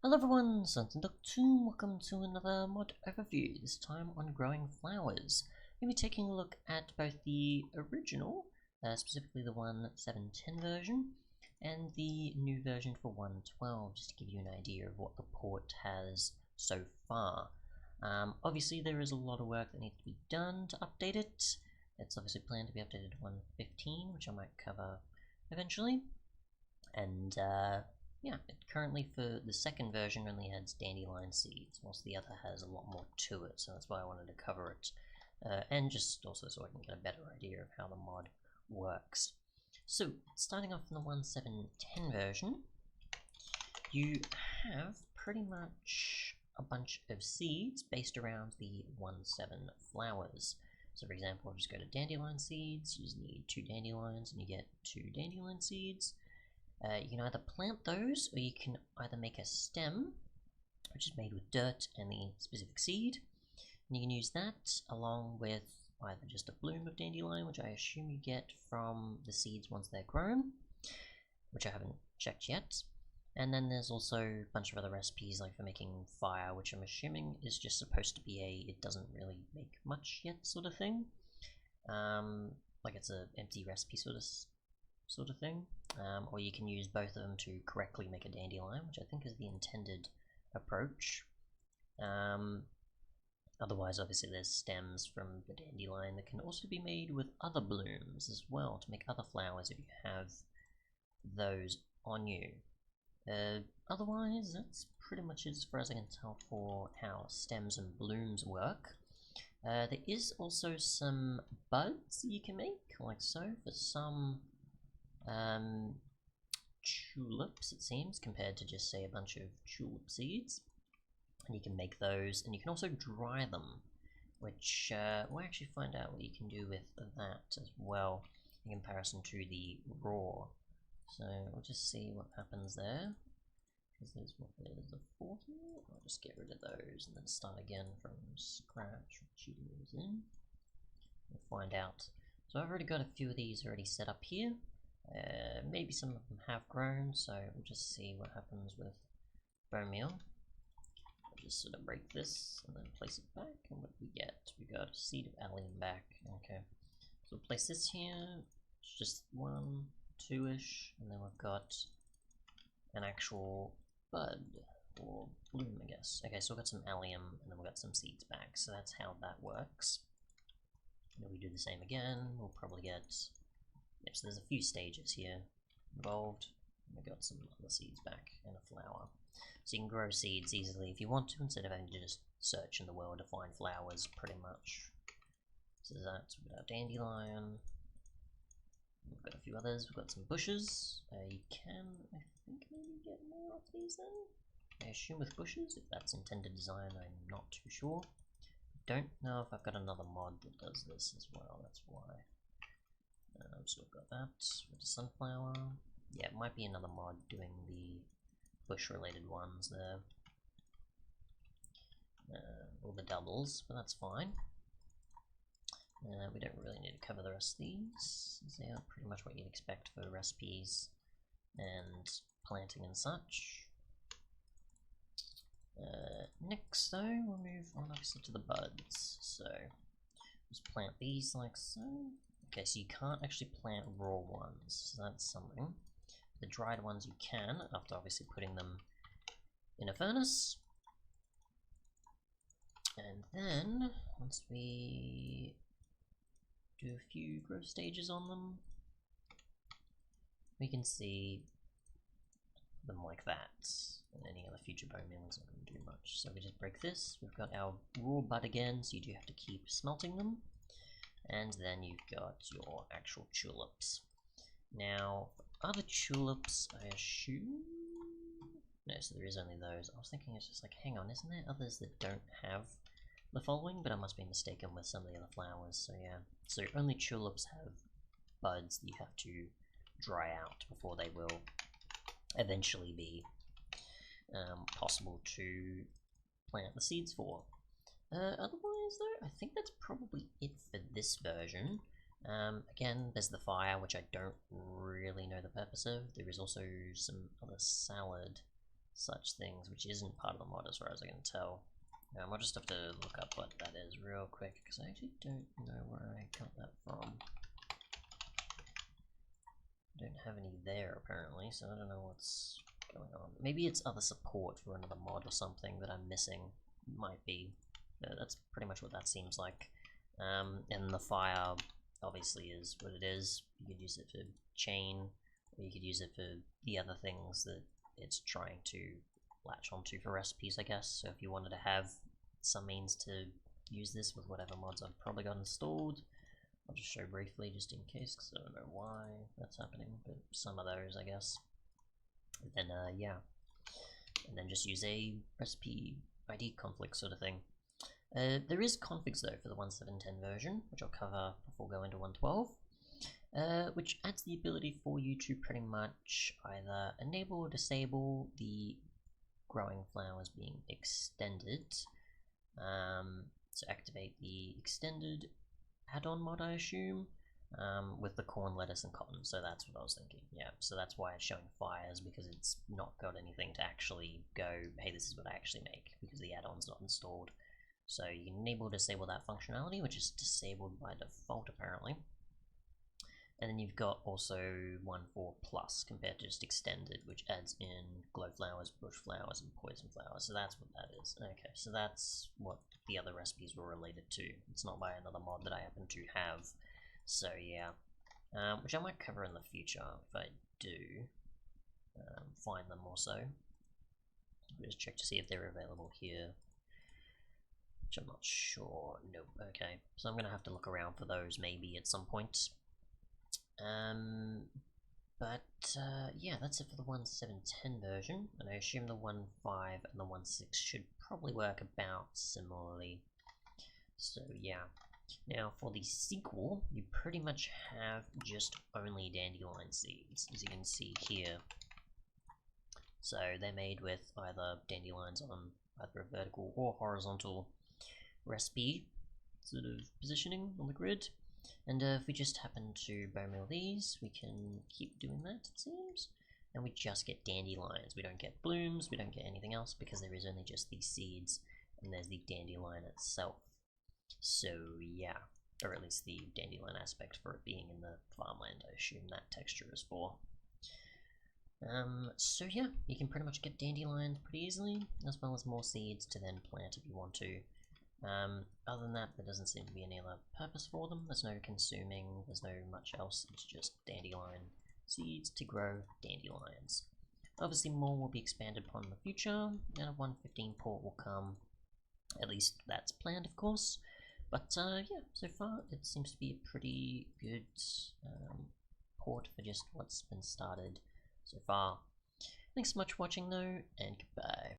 Hello everyone, Sunton2, welcome to another mod overview, this time on growing flowers. We'll be taking a look at both the original, specifically the 1.7.10 version, and the new version for 1.12, just to give you an idea of what the port has so far. Obviously there is a lot of work that needs to be done to update it. It's obviously planned to be updated to 1.15, which I might cover eventually. And yeah, it currently for the second version only has dandelion seeds, whilst the other has a lot more to it, so that's why I wanted to cover it. And just also so I can get a better idea of how the mod works. So, starting off in the 1.7.10 version, you have pretty much a bunch of seeds based around the 1.7 flowers. So for example, I'll just go to dandelion seeds, you just need 2 dandelions and you get 2 dandelion seeds. You can either plant those, or you can either make a stem, which is made with dirt and the specific seed, and you can use that along with either just a bloom of dandelion, which I assume you get from the seeds once they're grown, which I haven't checked yet. And then there's also a bunch of other recipes, like for making fire, which I'm assuming is just supposed to be a it doesn't really make much yet sort of thing. Like it's an empty recipe sort of thing, or you can use both of them to correctly make a dandelion, which I think is the intended approach. Otherwise, obviously, there's stems from the dandelion that can also be made with other blooms as well to make other flowers if you have those on you. Otherwise, that's pretty much as far as I can tell for how stems and blooms work. There is also some buds you can make, like so, for some tulips, it seems, compared to just say a bunch of tulip seeds. And you can make those, and you can also dry them, which we'll actually find out what you can do with that as well in comparison to the raw. So we'll just see what happens there. Because there's a 40. I'll just get rid of those and then start again from scratch. Cheating those in. We'll find out. So I've already got a few of these already set up here. Maybe some of them have grown, so we'll just see what happens with bone meal. I'll just sort of break this and then place it back, and what do we get? We got a seed of allium back. Okay, so we'll place this here. It's just 1, 2-ish, and then we've got an actual bud or bloom, I guess. Okay, so we've got some allium, and then we've got some seeds back. So that's how that works. And if we do the same again, we'll probably get. Yep, so there's a few stages here involved. We got some other seeds back and a flower. So you can grow seeds easily if you want to, instead of having to just search in the world to find flowers, pretty much. So that's we've got our dandelion. We've got a few others. We've got some bushes. You can, I think, maybe get more of these then. I assume with bushes, if that's intended design, I'm not too sure. Don't know if I've got another mod that does this as well, that's why. So we've got that with the sunflower. Yeah, it might be another mod doing the bush related ones there. Or the doubles, but that's fine. We don't really need to cover the rest of these. They are pretty much what you'd expect for recipes and planting and such. Next though, we'll move on obviously to the buds. So, just plant these like so. Okay, so you can't actually plant raw ones, so that's something. The dried ones you can, after obviously putting them in a furnace. And then, once we do a few growth stages on them, we can see them like that. And any other future bone meal isn't going to do much. So we just break this, we've got our raw bud again, so you do have to keep smelting them. And then you've got your actual tulips. Now, other tulips, I assume? No, so there is only those. I was thinking it's just like, hang on, isn't there others that don't have the following? But I must be mistaken with some of the other flowers, so yeah. So only tulips have buds that you have to dry out before they will eventually be possible to plant the seeds for. Otherwise though, I think that's probably it for this version. Again, there's the fire, which I don't really know the purpose of. There is also some other salad such things, which isn't part of the mod as far as I can tell. I'll just have to look up what that is real quick, because I actually don't know where I got that from. I don't have any there apparently, so I don't know what's going on. Maybe it's other support for another mod or something that I'm missing. Might be. That's pretty much what that seems like. And the fire obviously is what it is. You could use it for chain, or you could use it for the other things that it's trying to latch onto for recipes, I guess. So if you wanted to have some means to use this with whatever mods I've probably got installed, I'll just show briefly just in case, because I don't know why that's happening, but some of those, I guess. And then, yeah. And then just use a recipe ID conflict sort of thing. There is configs though for the 1.7.10 version, which I'll cover before going to 1.12, which adds the ability for you to pretty much either enable or disable the growing flowers being extended. So activate the extended add-on mod, I assume, with the corn, lettuce, and cotton. So that's what I was thinking. Yeah, so that's why it's showing fires, because it's not got anything to actually go, hey, this is what I actually make, because the add-on's not installed. So you can enable or disable that functionality, which is disabled by default apparently. And then you've got also 1.4 plus compared to just extended, which adds in glow flowers, bush flowers, and poison flowers. So that's what that is. Okay, so that's what the other recipes were related to. It's not by another mod that I happen to have. So yeah, which I might cover in the future if I do find them also. Just check to see if they're available here, which I'm not sure. Nope. Okay, so I'm gonna have to look around for those maybe at some point. Yeah, that's it for the 1.7.10 version, and I assume the 1.5 and the 1.6 should probably work about similarly. So yeah. Now for the sequel, you pretty much have just only dandelion seeds, as you can see here. So they're made with either dandelions on either a vertical or horizontal recipe sort of positioning on the grid. And if we just happen to bone meal these, we can keep doing that, it seems. And we just get dandelions. We don't get blooms, we don't get anything else, because there is only just these seeds, and there's the dandelion itself. So yeah, or at least the dandelion aspect for it being in the farmland, I assume that texture is for. So yeah, you can pretty much get dandelions pretty easily, as well as more seeds to then plant if you want to. Other than that, there doesn't seem to be any other purpose for them. There's no consuming, there's no much else, it's just dandelion seeds to grow dandelions. Obviously more will be expanded upon in the future, and a 1.15 port will come, at least that's planned of course. But yeah, so far it seems to be a pretty good port for just what's been started so far. Thanks so much for watching though, and goodbye.